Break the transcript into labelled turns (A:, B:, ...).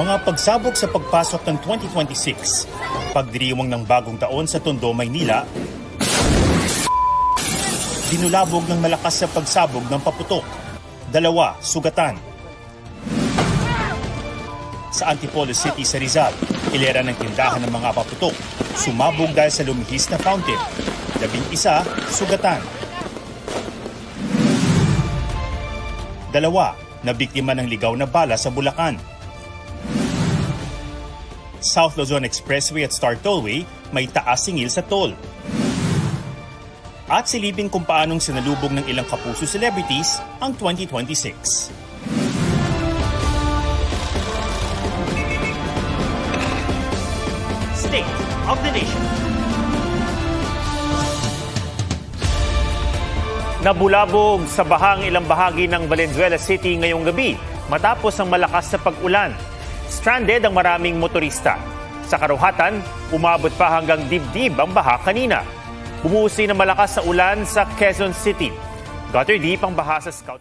A: Mga pagsabog sa pagpasok ng 2026, pagdiriwang ng bagong taon sa Tondo, Maynila, dinulabog ng malakas sa pagsabog ng paputok, 2 sugatan. Sa Antipolo City sa Rizal, hilera ng tindahan ng mga paputok, sumabog dahil sa lumihis na fountain, 11 sugatan. 2 na biktima ng ligaw na bala sa Bulacan. South Luzon Expressway at Star Tollway may taas singil sa toll. At silipin kung paanong sinalubog ng ilang kapuso celebrities ang 2026. State of the Nation. Nabulabog sa bahang ilang bahagi ng Valenzuela City ngayong gabi matapos ang malakas na pag-ulan. Stranded ang maraming motorista. Sa Karuhatan, umabot pa hanggang dibdib ang baha kanina. Bumuhusin ng malakas na ulan sa Quezon City. Gutter deep ang baha sa Scout.